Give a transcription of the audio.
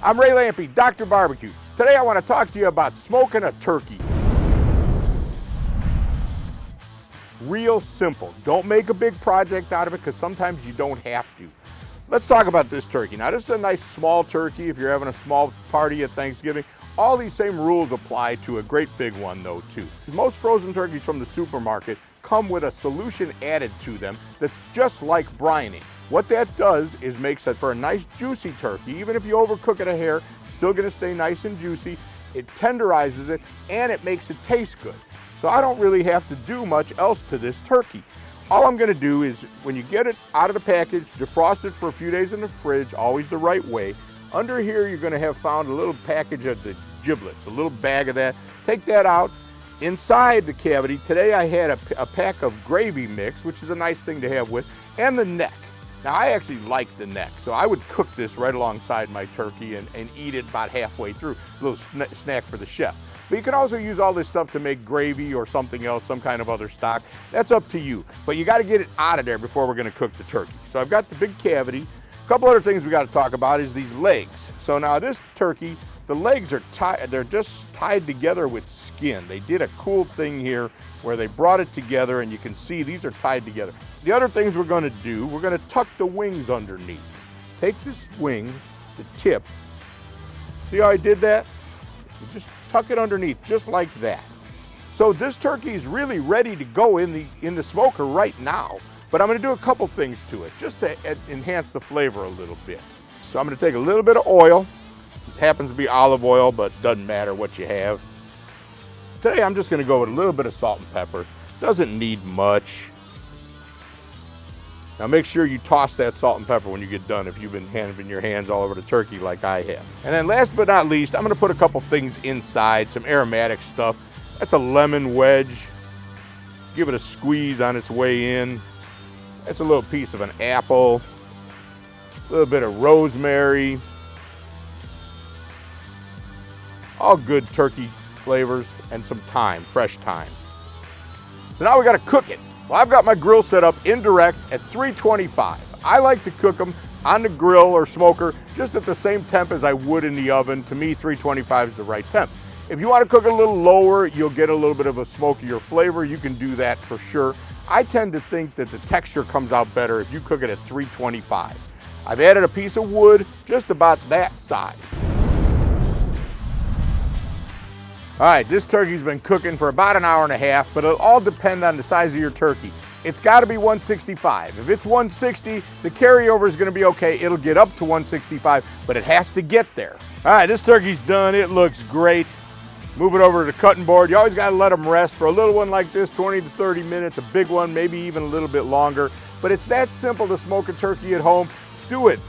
I'm Ray Lampe, Dr. Barbecue. Today I want to talk to you about smoking a turkey. Real simple. Don't make a big project out of it because sometimes you don't have to. Let's talk about this turkey. Now this is a nice small turkey if you're having a small party at Thanksgiving. All these same rules apply to a great big one though too. Most frozen turkeys from the supermarket come with a solution added to them that's just like brining. What that does is makes it for a nice juicy turkey. Even if you overcook it a hair, it's still gonna stay nice and juicy. It tenderizes it and it makes it taste good. So I don't really have to do much else to this turkey. All I'm gonna do is when you get it out of the package, defrost it for a few days in the fridge, always the right way. Under here you're gonna have found a little package of the giblets, a little bag of that. Take that out. Inside the cavity, today I had a pack of gravy mix, which is a nice thing to have with, and the neck. Now I actually like the neck, so I would cook this right alongside my turkey and eat it about halfway through. A little snack for the chef. But you can also use all this stuff to make gravy or something else, some kind of other stock. That's up to you. But you gotta get it out of there before we're gonna cook the turkey. So I've got the big cavity. A couple other things we gotta talk about is these legs. So now this turkey, the legs are tied, they're just tied together with skin. They did a cool thing here where they brought it together and you can see these are tied together. The other things we're gonna do, we're gonna tuck the wings underneath. Take this wing, the tip, see how I did that? You just tuck it underneath, just like that. So this turkey is really ready to go in the smoker right now, but I'm gonna do a couple things to it, just to enhance the flavor a little bit. So I'm gonna take a little bit of oil. It happens to be olive oil, but doesn't matter what you have. Today I'm just gonna go with a little bit of salt and pepper. Doesn't need much. Now make sure you toss that salt and pepper when you get done if you've been having your hands all over the turkey like I have. And then last but not least, I'm gonna put a couple things inside, some aromatic stuff. That's a lemon wedge. Give it a squeeze on its way in. That's a little piece of an apple. A little bit of rosemary. All good turkey flavors and some thyme, fresh thyme. So now we gotta cook it. Well, I've got my grill set up indirect at 325. I like to cook them on the grill or smoker just at the same temp as I would in the oven. To me, 325 is the right temp. If you want to cook it a little lower, you'll get a little bit of a smokier flavor. You can do that for sure. I tend to think that the texture comes out better if you cook it at 325. I've added a piece of wood just about that size. All right, this turkey's been cooking for about an hour and a half, but it'll all depend on the size of your turkey. It's gotta be 165. If it's 160, the carryover is gonna be okay. It'll get up to 165, but it has to get there. All right, this turkey's done. It looks great. Move it over to the cutting board. You always gotta let them rest. For a little one like this, 20 to 30 minutes. A big one, maybe even a little bit longer. But it's that simple to smoke a turkey at home. Do it